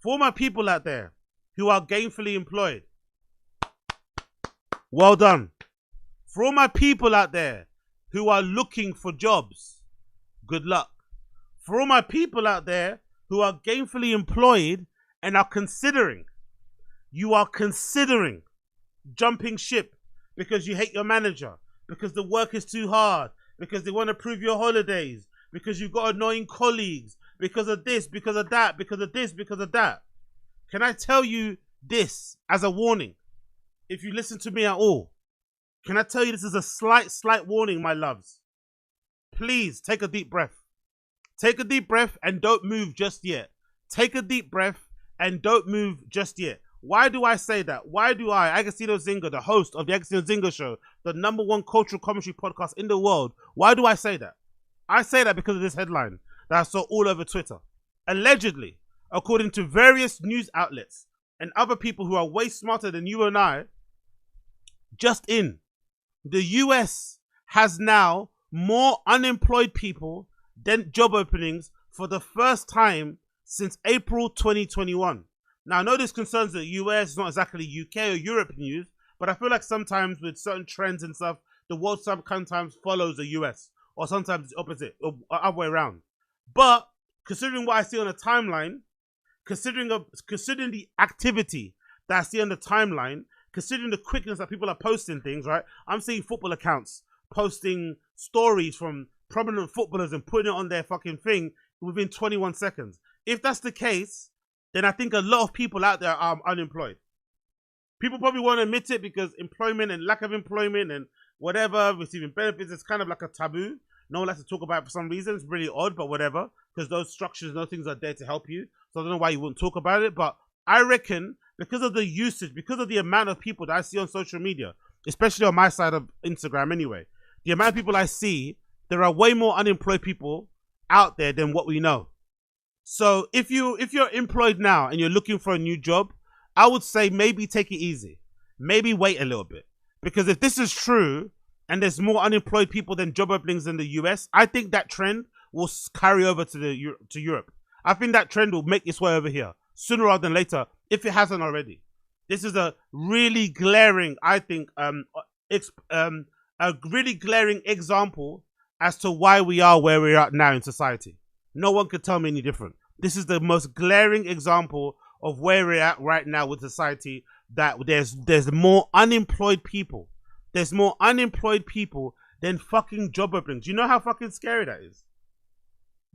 For all my people out there who are gainfully employed, well done. For all my people out there who are looking for jobs, good luck. For all my people out there who are gainfully employed and are considering, you are considering jumping ship because you hate your manager, because the work is too hard, because they want to prove your holidays, because you've got annoying colleagues, because of this, because of that, because of this, because of that. Can I tell you this as a warning? If you listen to me at all, can I tell you this is a slight warning, my loves? Please take a deep breath. Take a deep breath and don't move just yet. Take a deep breath and don't move just yet. Why do I say that? Why do Agostino Zinga, the host of the Agostino Zinga Show, the #1 cultural commentary podcast in the world, why do I say that? I say that because of this headline that I saw all over Twitter. Allegedly, according to various news outlets and other people who are way smarter than you and I, the US has now more unemployed people than job openings for the first time since April 2021. Now, I know this concerns the US, it's not exactly UK or Europe news, but I feel like sometimes with certain trends and stuff, the world sometimes follows the US, or sometimes it's opposite, or other way around. But considering what I see on the timeline, considering the activity that I see on the timeline, considering the quickness that people are posting things, right? I'm seeing football accounts posting stories from prominent footballers and putting it on their fucking thing within 21 seconds. If that's the case, then I think a lot of people out there are unemployed. People probably won't admit it because employment and lack of employment and whatever, receiving benefits, is kind of like a taboo. No one likes to talk about it for some reason. It's really odd, but whatever, because those structures, those things are there to help you. So I don't know why you wouldn't talk about it, but I reckon because of the usage, because of the amount of people that I see on social media, especially on my side of Instagram anyway, the amount of people I see, there are way more unemployed people out there than what we know. So if you're employed now and you're looking for a new job, I would say maybe take it easy. Maybe wait a little bit. Because if this is true and there's more unemployed people than job openings in the US, I think that trend will carry over to Europe. I think that trend will make its way over here sooner rather than later, if it hasn't already. This is a really glaring, I think, a really glaring example as to why we are where we are now in society. No one could tell me any different. This is the most glaring example of where we're at right now with society, that there's more unemployed people. There's more unemployed people than fucking job openings. Do you know how fucking scary that is?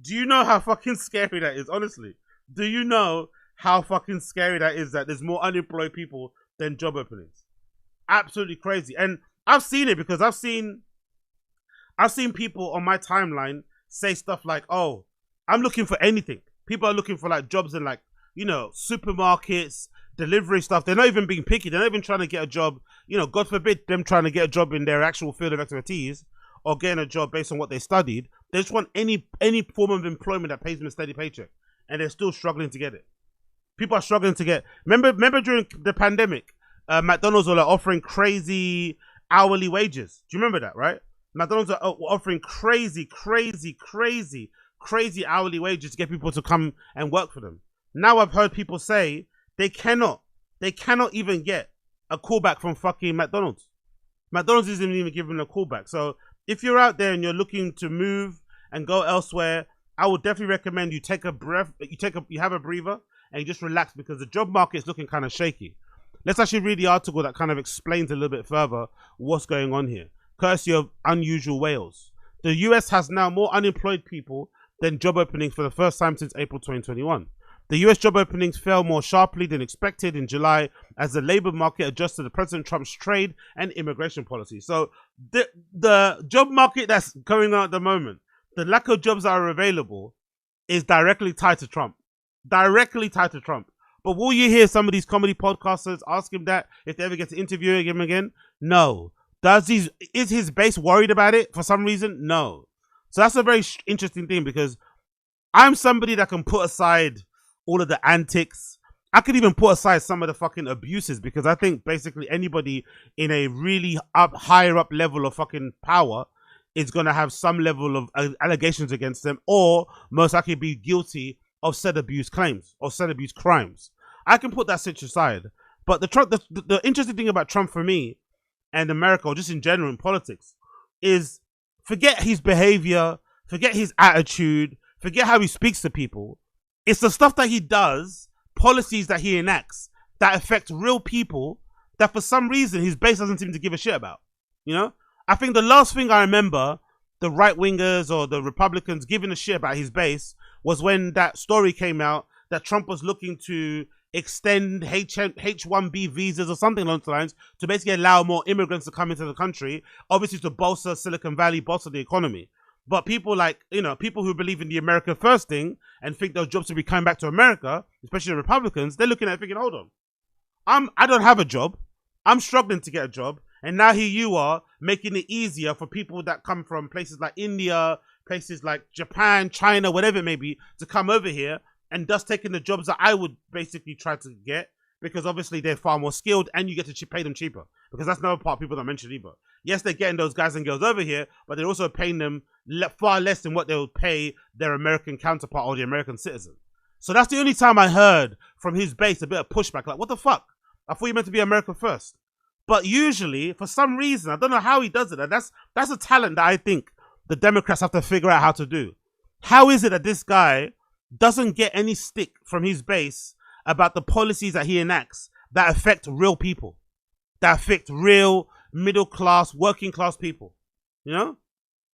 Do you know how fucking scary that is? Honestly, do you know how fucking scary that is, that there's more unemployed people than job openings? Absolutely crazy. And I've seen it because I've seen people on my timeline say stuff like, oh, I'm looking for anything. People are looking for like jobs in like, you know, supermarkets, delivery stuff. They're not even being picky. They're not even trying to get a job, you know, God forbid them trying to get a job in their actual field of expertise or getting a job based on what they studied. They just want any form of employment that pays them a steady paycheck. And they're still struggling to get it. People are struggling to get. Remember during the pandemic, McDonald's were like offering crazy hourly wages. Do you remember that, right? McDonald's are offering crazy hourly wages to get people to come and work for them. Now I've heard people say they cannot even get a callback from fucking McDonald's. McDonald's isn't even giving a callback. So if you're out there and you're looking to move and go elsewhere, I would definitely recommend you take a breath, you have a breather and you just relax, because the job market is looking kind of shaky. Let's actually read the article that kind of explains a little bit further what's going on here. Courtesy of Unusual Wales. The US has now more unemployed people than job openings for the first time since April 2021. The US job openings fell more sharply than expected in July as the labor market adjusted to President Trump's trade and immigration policy. So the job market that's going on at the moment, the lack of jobs that are available, is directly tied to Trump. Directly tied to Trump. But will you hear some of these comedy podcasters ask him that if they ever get to interviewing him again? No. Is his base worried about it for some reason? No. So that's a very interesting thing, because I'm somebody that can put aside all of the antics. I could even put aside some of the fucking abuses, because I think basically anybody in a really higher up level of fucking power is going to have some level of allegations against them, or most likely be guilty of said abuse claims or said abuse crimes. I can put that situation aside. But the interesting thing about Trump for me and America, or just in general in politics, is forget his behavior, forget his attitude, forget how he speaks to people. It's the stuff that he does, policies that he enacts that affect real people that for some reason his base doesn't seem to give a shit about. You know? I think the last thing I remember the right wingers or the Republicans giving a shit about his base was when that story came out that Trump was looking to extend H-1B visas or something along those lines to basically allow more immigrants to come into the country, obviously to bolster Silicon Valley, bolster the economy. But people like, people who believe in the America First thing and think those jobs will be coming back to America, especially the Republicans, they're looking at it thinking, hold on, I don't have a job. I'm struggling to get a job. And now here you are making it easier for people that come from places like India, places like Japan, China, whatever it may be, to come over here and thus taking the jobs that I would basically try to get, because obviously they're far more skilled and you get to pay them cheaper, because that's another part people don't mention either. Yes, they're getting those guys and girls over here, but they're also paying them far less than what they would pay their American counterpart or the American citizen. So that's the only time I heard from his base a bit of pushback, like, what the fuck? I thought you meant to be America First. But usually, for some reason, I don't know how he does it, and that's a talent that I think the Democrats have to figure out how to do. How is it that this guy doesn't get any stick from his base about the policies that he enacts that affect real people, that affect real middle class, working class people? You know,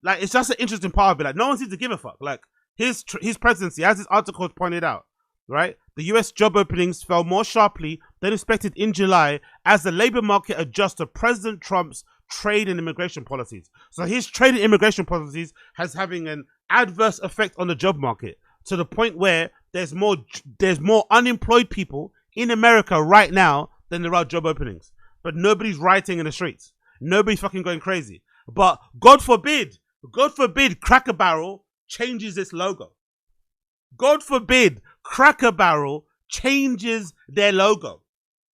like, it's just an interesting part of it. Like, no one seems to give a fuck. Like, his presidency, as this article pointed out, right? The US job openings fell more sharply than expected in July as the labor market adjusts to President Trump's trade and immigration policies. So his trade and immigration policies has having an adverse effect on the job market, to the point where there's more unemployed people in America right now than there are job openings. But nobody's rioting in the streets. Nobody's fucking going crazy. But God forbid Cracker Barrel changes its logo. God forbid Cracker Barrel changes their logo.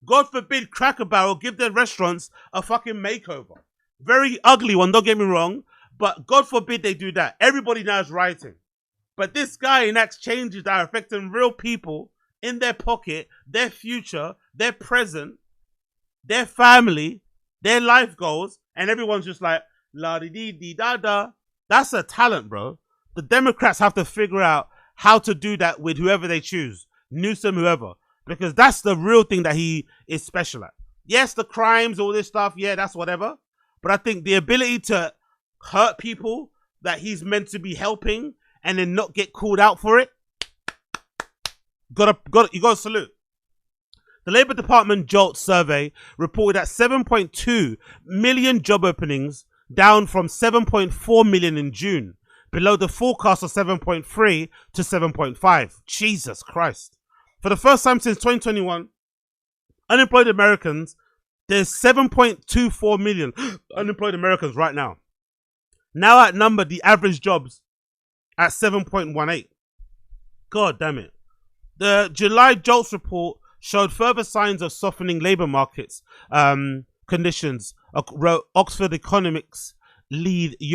God forbid Cracker Barrel give their restaurants a fucking makeover. Very ugly one, don't get me wrong, but God forbid they do that. Everybody now is rioting. But this guy enacts changes that are affecting real people in their pocket, their future, their present, their family, their life goals, and everyone's just like, la-di-di-di-da-da. That's a talent, bro. The Democrats have to figure out how to do that with whoever they choose. Newsom, whoever. Because that's the real thing that he is special at. Yes, the crimes, all this stuff, yeah, that's whatever. But I think the ability to hurt people that he's meant to be helping and then not get called out for it, you gotta salute. The Labour Department JOLT survey reported that 7.2 million job openings, down from 7.4 million in June, below the forecast of 7.3 to 7.5. Jesus Christ. For the first time since 2021, unemployed Americans, there's 7.24 million unemployed Americans right now. Now outnumber the average jobs at 7.18. God damn it. The July JOLTS report showed further signs of softening labour markets conditions, wrote Oxford Economics lead and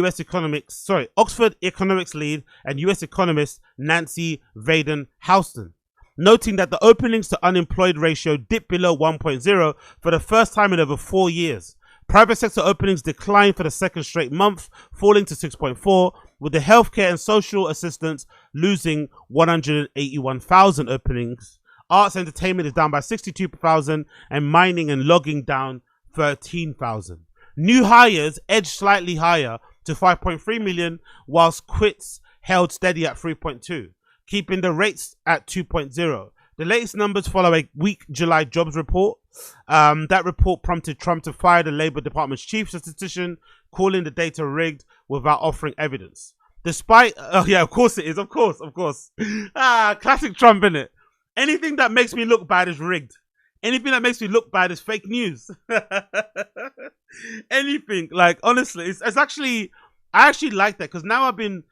US economist Nancy Vaden Houston, noting that the openings to unemployed ratio dipped below 1.0 for the first time in over 4 years. Private sector openings declined for the second straight month, falling to 6.4, with the healthcare and social assistance losing 181,000 openings. Arts and entertainment is down by 62,000, and mining and logging down 13,000. New hires edged slightly higher to 5.3 million, whilst quits held steady at 3.2, keeping the rates at 2.0. The latest numbers follow a weak July jobs report. That report prompted Trump to fire the Labour Department's chief statistician, calling the data rigged without offering evidence. Despite, of course it is, of course. Classic Trump, innit? Anything that makes me look bad is rigged. Anything that makes me look bad is fake news. Anything, like, honestly, it's actually, I actually like that, because now I've been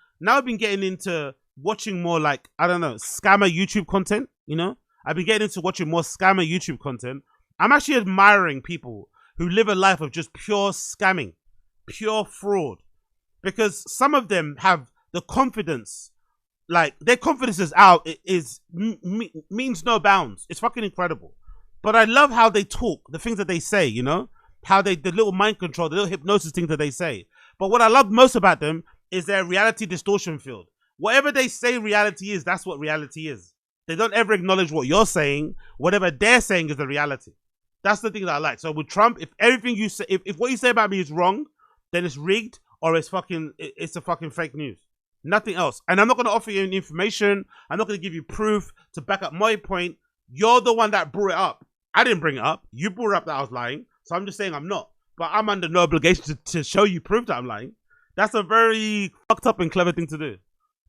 getting into watching more, like, I don't know, scammer YouTube content. You know, I've been getting into watching more scammer YouTube content. I'm actually admiring people who live a life of just pure scamming, pure fraud, because some of them have the confidence like their confidence is out means no bounds. It's fucking incredible. But I love how they talk, the things that they say, you know, how the little mind control, the little hypnosis things that they say. But what I love most about them is their reality distortion field. Whatever they say reality is, that's what reality is. They don't ever acknowledge what you're saying. Whatever they're saying is the reality. That's the thing that I like. So with Trump, if everything you say, if what you say about me is wrong, then it's rigged or it's a fucking fake news. Nothing else. And I'm not going to offer you any information. I'm not going to give you proof to back up my point. You're the one that brought it up. I didn't bring it up. You brought it up that I was lying. So I'm just saying I'm not. But I'm under no obligation to show you proof that I'm lying. That's a very fucked up and clever thing to do.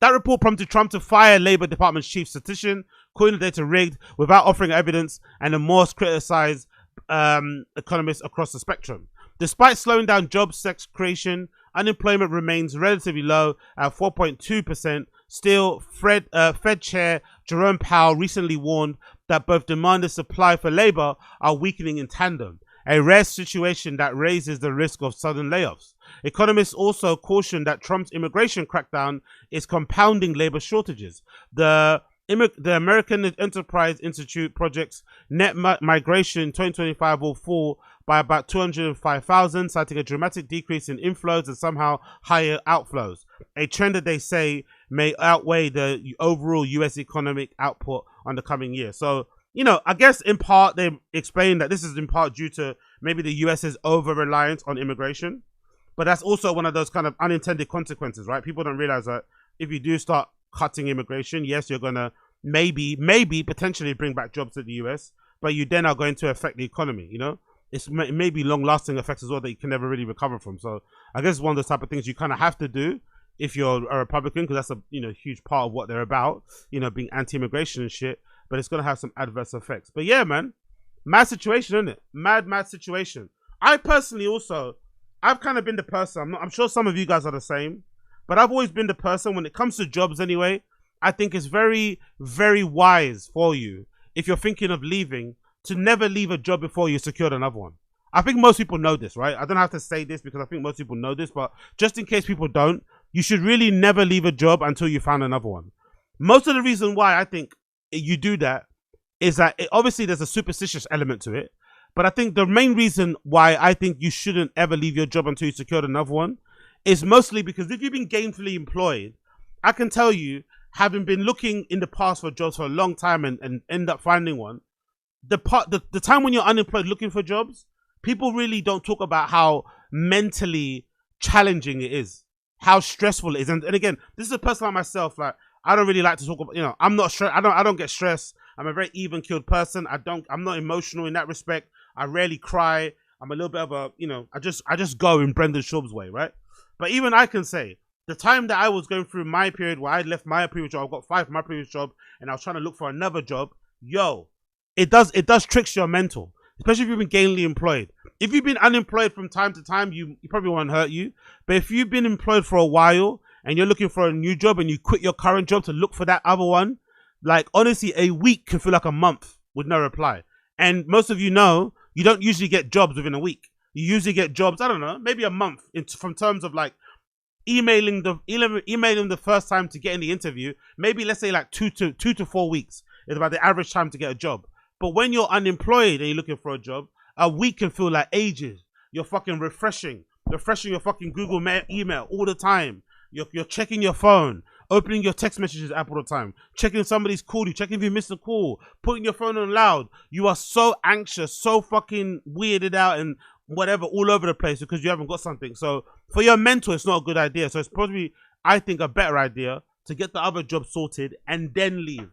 That report prompted Trump to fire Labour Department's chief statistician, calling the data rigged without offering evidence, and the most criticised economists across the spectrum. Despite slowing down job sex creation, unemployment remains relatively low at 4.2%. Still, Fed Chair Jerome Powell recently warned that both demand and supply for labour are weakening in tandem, a rare situation that raises the risk of sudden layoffs. Economists also cautioned that Trump's immigration crackdown is compounding labour shortages. The American Enterprise Institute projects net migration in 2025 will fall by about 205,000, citing a dramatic decrease in inflows and somehow higher outflows, a trend that they say may outweigh the overall US economic output on the coming year. So, you know, I guess in part they explain that this is in part due to maybe the US's over-reliance on immigration, but that's also one of those kind of unintended consequences, right? People don't realize that if you do start cutting immigration, yes, you're gonna maybe potentially bring back jobs to the US, but you then are going to affect the economy, you know? It may be long-lasting effects as well that you can never really recover from. So I guess it's one of those type of things you kind of have to do if you're a Republican, because that's a huge part of what they're about, being anti-immigration and shit. But it's going to have some adverse effects. But yeah, man, mad situation, isn't it? Mad situation. I personally also, I've kind of been the person, I'm sure some of you guys are the same, but I've always been the person when it comes to jobs anyway. I think it's very, very wise for you, if you're thinking of leaving, to never leave a job before you secured another one. I think most people know this, right? I don't have to say this because I think most people know this, but just in case people don't, you should really never leave a job until you found another one. Most of the reason why I think you do that is that obviously there's a superstitious element to it, but I think the main reason why I think you shouldn't ever leave your job until you secured another one is mostly because if you've been gainfully employed, I can tell you, having been looking in the past for jobs for a long time and end up finding one, the time when you're unemployed looking for jobs, people really don't talk about how mentally challenging it is, how stressful it is. And again, this is a person like myself, like I don't really like to talk about, I'm not stressed. I don't get stressed. I'm a very even-keeled person. I'm not emotional in that respect. I rarely cry. I'm a little bit of a, I just go in Brendan Schaub's way, right? But even I can say, the time that I was going through my period where I left my previous job, I got fired from my previous job, and I was trying to look for another job, it does tricks your mental, especially if you've been gainfully employed. If you've been unemployed from time to time, you probably won't hurt you. But if you've been employed for a while and you're looking for a new job and you quit your current job to look for that other one, like honestly, a week can feel like a month with no reply. And most of you know, you don't usually get jobs within a week. You usually get jobs, I don't know, maybe a month from terms of like emailing the first time to get in the interview. Maybe let's say like 2 to 4 weeks is about the average time to get a job. But when you're unemployed and you're looking for a job, a week can feel like ages. You're fucking refreshing your fucking Google email all the time. You're checking your phone, opening your text messages app all the time, checking if somebody's called you, checking if you missed a call, putting your phone on loud. You are so anxious, so fucking weirded out and whatever all over the place because you haven't got something. So for your mental, it's not a good idea. So it's probably, I think, a better idea to get the other job sorted and then leave,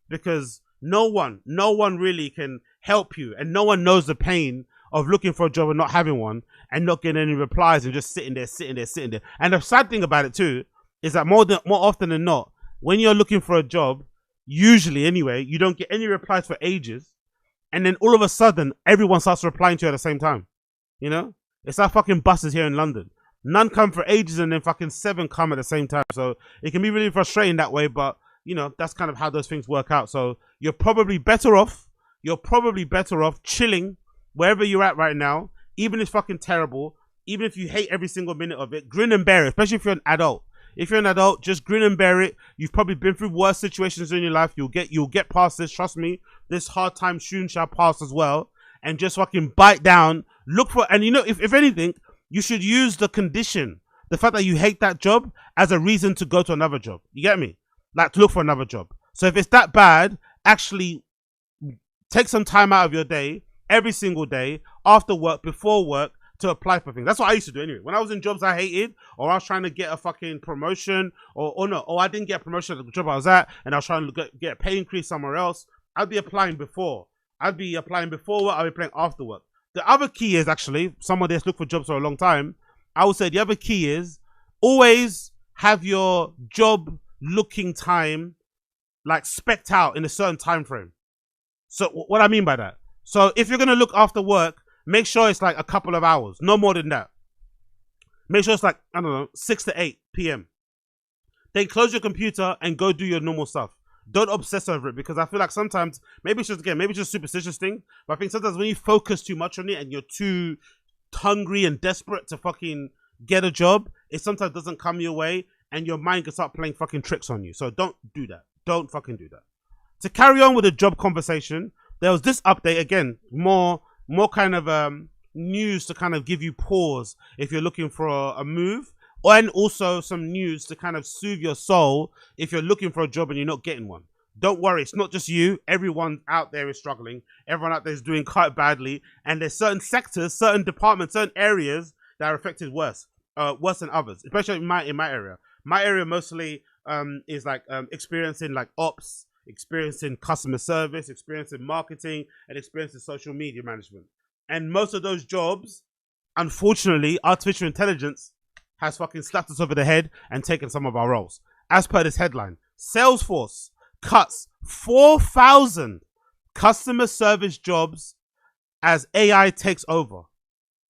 because no one really can help you, and no one knows the pain of looking for a job and not having one and not getting any replies and just sitting there. And the sad thing about it too is that more often than not, when you're looking for a job, usually anyway, you don't get any replies for ages, and then all of a sudden everyone starts replying to you at the same time. It's like fucking buses here in London. None come for ages and then fucking 7 come at the same time. So it can be really frustrating that way, but that's kind of how those things work out. So you're probably better off chilling wherever you're at right now, even if it's fucking terrible, even if you hate every single minute of it, grin and bear it, especially if you're an adult. If you're an adult, just grin and bear it. You've probably been through worse situations in your life. You'll get past this. Trust me. This hard time soon shall pass as well. And just fucking bite down. Look for, and you know, if anything, you should use the condition, the fact that you hate that job, as a reason to go to another job. You get me? Like, to look for another job. So if it's that bad, actually take some time out of your day, every single day, after work, before work, to apply for things. That's what I used to do anyway. When I was in jobs I hated, or I was trying to get a fucking promotion, or I didn't get a promotion at the job I was at, and I was trying to get a pay increase somewhere else, I'd be applying before. I'd be applying before work, I'd be applying after work. The other key is actually, someone that's looked for jobs for a long time, I would say the other key is always have your job looking time like specced out in a certain time frame. So what I mean by that, so if you're going to look after work, make sure it's like a couple of hours, no more than that. Make sure it's like, I don't know, 6 to 8 p.m. Then close your computer and go do your normal stuff. Don't obsess over it, because I feel like sometimes, maybe it's just a superstitious thing, but I think sometimes when you focus too much on it and you're too hungry and desperate to fucking get a job, it sometimes doesn't come your way and your mind can start playing fucking tricks on you. So don't do that. Don't fucking do that. To carry on with the job conversation, there was this update again, more kind of news to kind of give you pause if you're looking for a move, and also some news to kind of soothe your soul if you're looking for a job and you're not getting one. Don't worry, it's not just you. Everyone out there is struggling. Everyone out there is doing quite badly, and there's certain sectors, certain departments, certain areas that are affected worse than others, especially in my area. My area mostly is like experiencing like ops, experiencing customer service, experiencing marketing, and experiencing social media management. And most of those jobs, unfortunately, artificial intelligence has fucking slapped us over the head and taken some of our roles. As per this headline, Salesforce cuts 4,000 customer service jobs as AI takes over.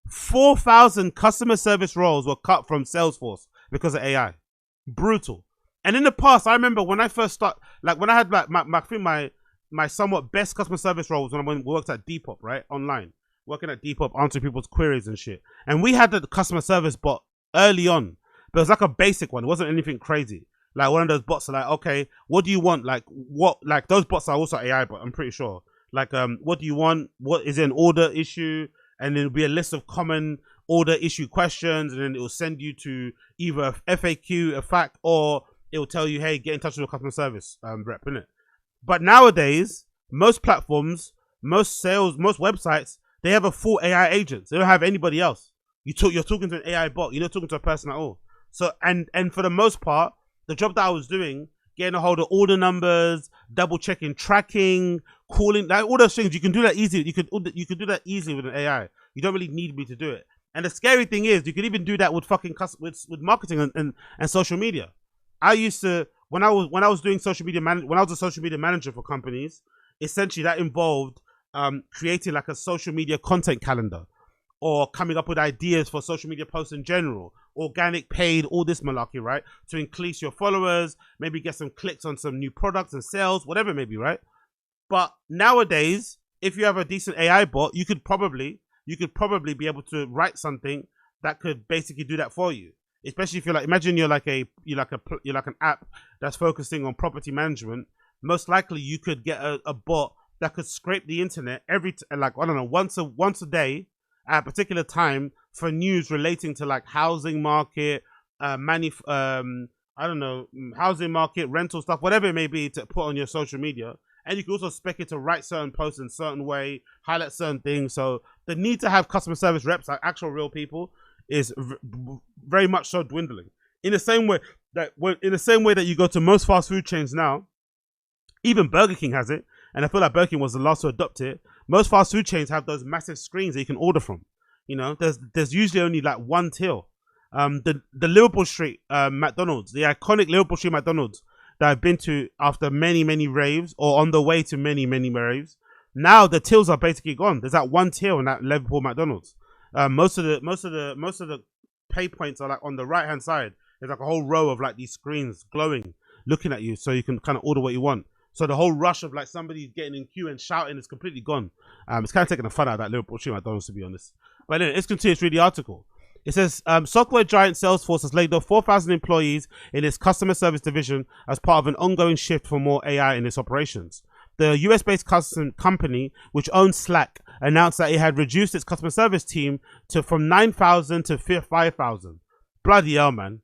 4,000 customer service roles were cut from Salesforce because of AI. Brutal. And in the past, I remember when I first started, like when I had like my somewhat best customer service roles when I worked at Depop, right? Online. Working at Depop, answering people's queries and shit. And we had the customer service bot early on, but it was like a basic one. It wasn't anything crazy. Like one of those bots are like, okay, what do you want? Like those bots are also AI, but I'm pretty sure. Like, what do you want? What is it, an order issue? And then it'll be a list of common order issue questions, and then it will send you to either a FAQ, a FAQ, or it will tell you, hey, get in touch with your customer service rep, innit? But nowadays, most platforms, most websites, they have a full AI agent. They don't have anybody else. You're talking to an AI bot. You're not talking to a person at all. So, and for the most part, the job that I was doing, getting a hold of order numbers, double checking tracking, calling, like all those things, you can do that easily. You could do that easily with an AI. You don't really need me to do it. And the scary thing is, you could even do that with fucking with marketing and social media. I used to, when I was doing social media when I was a social media manager for companies, essentially that involved creating like a social media content calendar, or coming up with ideas for social media posts in general, organic, paid, all this malarkey, right? To increase your followers, maybe get some clicks on some new products and sales, whatever it may be, right? But nowadays, if you have a decent AI bot, you could probably be able to write something that could basically do that for you. Especially if you're like, imagine you're like an app that's focusing on property management. Most likely, you could get a bot that could scrape the internet once a day at a particular time for news relating to like housing market, housing market, rental stuff, whatever it may be, to put on your social media. And you can also spec it to write certain posts in a certain way, highlight certain things. So the need to have customer service reps, like actual real people, is very much so dwindling. In the same way that you go to most fast food chains now, even Burger King has it, and I feel like Burger King was the last to adopt it. Most fast food chains have those massive screens that you can order from. You know, there's usually only like one till. The Liverpool Street McDonald's, the iconic Liverpool Street McDonald's that I've been to after many raves, or on the way to many raves. Now the tills are basically gone. There's that one till in that Liverpool McDonald's. Most of the pay points are like on the right hand side. There's like a whole row of like these screens glowing, looking at you, so you can kind of order what you want. So the whole rush of like somebody getting in queue and shouting is completely gone. It's kind of taking the fun out of that Liverpool Street McDonald's, to be honest. But anyway, let's continue to read the article. It says software giant Salesforce has laid off 4,000 employees in its customer service division as part of an ongoing shift for more AI in its operations. The US-based custom company, which owns Slack, announced that it had reduced its customer service team from 9,000 to 5,000. Bloody hell, man.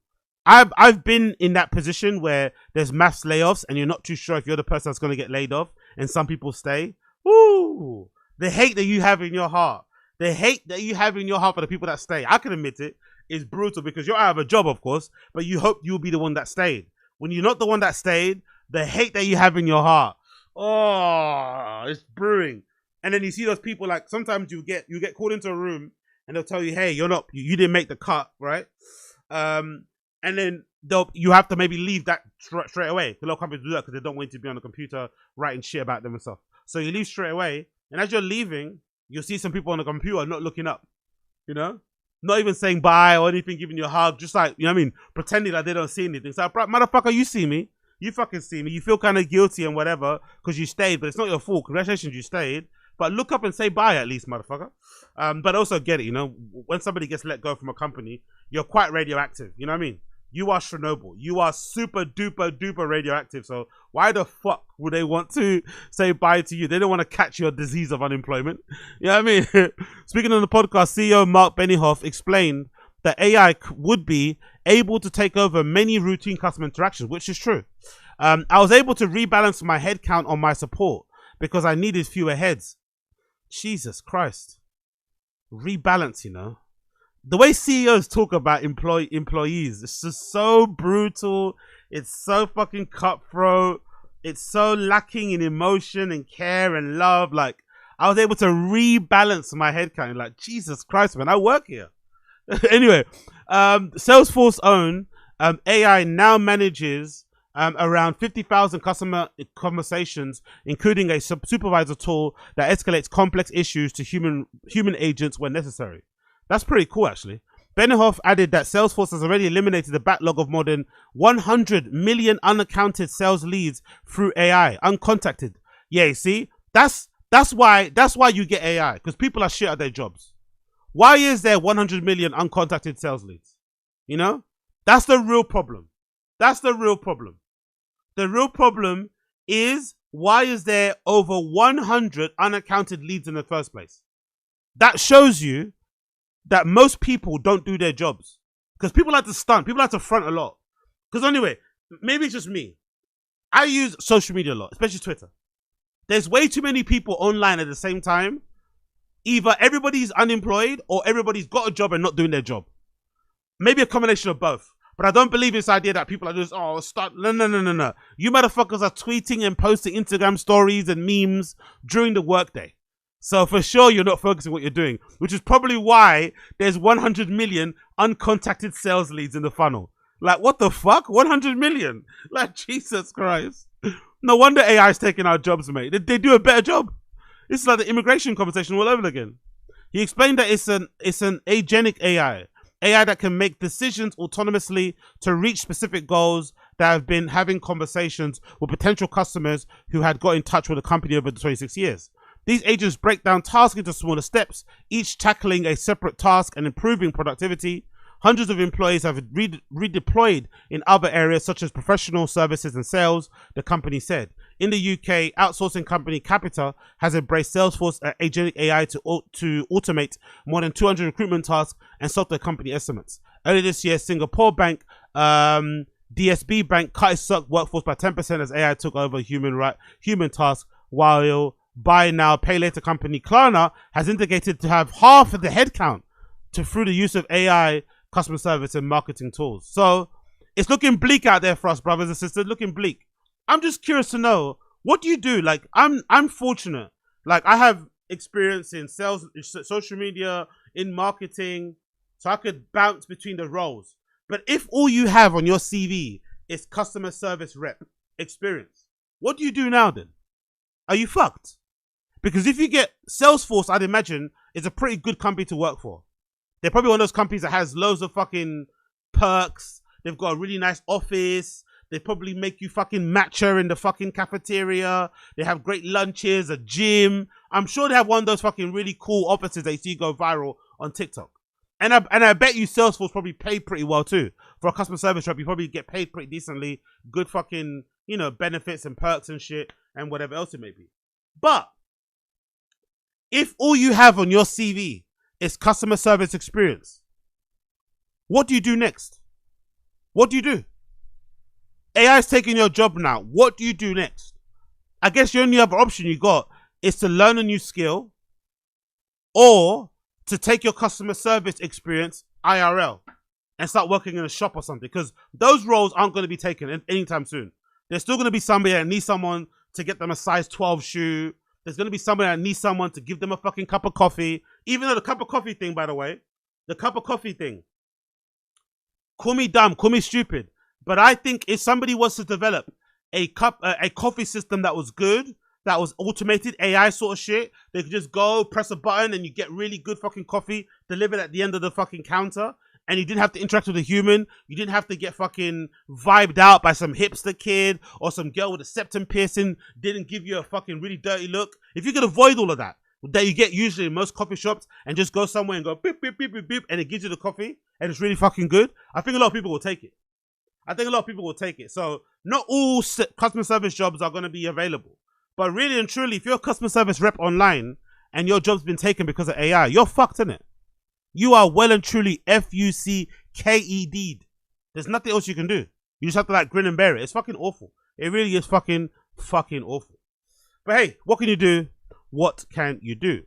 I've been in that position where there's mass layoffs and you're not too sure if you're the person that's going to get laid off, and some people stay. Ooh, the hate that you have in your heart. The hate that you have in your heart for the people that stay, I can admit it, is brutal because you're out of a job, of course, but you hope you'll be the one that stayed. When you're not the one that stayed, the hate that you have in your heart, oh, it's brewing. And then you see those people, like, sometimes you get called into a room and they'll tell you, hey, you didn't make the cut, right? And then you have to maybe leave that straight away. A lot of companies do that because they don't want you to be on the computer writing shit about them and stuff. So you leave straight away, and as you're leaving, you'll see some people on the computer not looking up, you know? Not even saying bye or anything, giving you a hug, just like, you know what I mean? Pretending like they don't see anything. It's like, motherfucker, you see me. You fucking see me. You feel kind of guilty and whatever because you stayed, but it's not your fault. Congratulations, you stayed. But look up and say bye at least, motherfucker. But also get it, you know? When somebody gets let go from a company, you're quite radioactive, you know what I mean? You are Chernobyl. You are super duper duper radioactive. So why the fuck would they want to say bye to you? They don't want to catch your disease of unemployment. You know what I mean? Speaking on the podcast, CEO Mark Benioff explained that AI would be able to take over many routine customer interactions, which is true. I was able to rebalance my headcount on my support because I needed fewer heads. Jesus Christ. Rebalance, you know. The way CEOs talk about employees, it's just so brutal. It's so fucking cutthroat. It's so lacking in emotion and care and love. Like, I was able to rebalance my headcount. Like, Jesus Christ, man, I work here. Anyway, Salesforce own AI now manages around 50,000 customer conversations, including a supervisor tool that escalates complex issues to human agents when necessary. That's pretty cool, actually. Benioff added that Salesforce has already eliminated a backlog of more than 100 million unaccounted sales leads through AI, uncontacted. Yeah, you see, that's why you get AI, because people are shit at their jobs. Why is there 100 million uncontacted sales leads? You know, that's the real problem. That's the real problem. The real problem is, why is there over 100 unaccounted leads in the first place? That shows you that most people don't do their jobs, because people like to stunt, people like to front a lot. Because anyway, maybe it's just me. I use social media a lot, especially Twitter. There's way too many people online at the same time. Either everybody's unemployed or everybody's got a job and not doing their job. Maybe a combination of both. But I don't believe this idea that people are just, no. You motherfuckers are tweeting and posting Instagram stories and memes during the workday. So for sure, you're not focusing on what you're doing, which is probably why there's 100 million uncontacted sales leads in the funnel. Like, what the fuck? 100 million? Like, Jesus Christ. No wonder AI is taking our jobs, mate. They do a better job. This is like the immigration conversation all over again. He explained that it's an agentic AI that can make decisions autonomously to reach specific goals, that have been having conversations with potential customers who had got in touch with the company over the 26 years. These agents break down tasks into smaller steps, each tackling a separate task and improving productivity. Hundreds of employees have redeployed in other areas such as professional services and sales, the company said. In the UK, outsourcing company Capita has embraced Salesforce agentic AI to automate more than 200 recruitment tasks and software company estimates. Earlier this year, Singapore bank DSB Bank cut its workforce by 10% as AI took over human tasks, while buy now, pay later company Klarna has indicated to have half of the headcount through the use of AI customer service and marketing tools. So it's looking bleak out there for us, brothers and sisters, looking bleak. I'm just curious to know, what do you do? Like, I'm fortunate. Like, I have experience in sales, social media, in marketing, so I could bounce between the roles. But if all you have on your CV is customer service rep experience, what do you do now then? Are you fucked? Because if you get Salesforce, I'd imagine, is a pretty good company to work for. They're probably one of those companies that has loads of fucking perks. They've got a really nice office. They probably make you fucking matcha in the fucking cafeteria. They have great lunches, a gym. I'm sure they have one of those fucking really cool offices that you see go viral on TikTok. I bet you Salesforce probably paid pretty well too. For a customer service rep, you probably get paid pretty decently. Good fucking, benefits and perks and shit and whatever else it may be. But if all you have on your CV is customer service experience, what do you do next? What do you do? AI is taking your job now. What do you do next? I guess the only other option you got is to learn a new skill or to take your customer service experience IRL and start working in a shop or something, because those roles aren't going to be taken anytime soon. There's still going to be somebody that needs someone to get them a size 12 shoe. There's going to be somebody that needs someone to give them a fucking cup of coffee. Even though the cup of coffee thing, by the way, the cup of coffee thing, call me dumb, call me stupid, but I think if somebody was to develop a coffee system that was good, that was automated AI sort of shit, they could just go press a button and you get really good fucking coffee delivered at the end of the fucking counter, and you didn't have to interact with a human. You didn't have to get fucking vibed out by some hipster kid or some girl with a septum piercing didn't give you a fucking really dirty look. If you could avoid all of that you get usually in most coffee shops, and just go somewhere and go beep beep beep beep beep and it gives you the coffee and it's really fucking good, I think a lot of people will take it. So not all customer service jobs are going to be available. But really and truly, if you're a customer service rep online and your job's been taken because of AI, you're fucked, innit? You are well and truly FUCKED'd. There's nothing else you can do. You just have to grin and bear it. It's fucking awful. It really is fucking awful. But hey, what can you do? What can you do?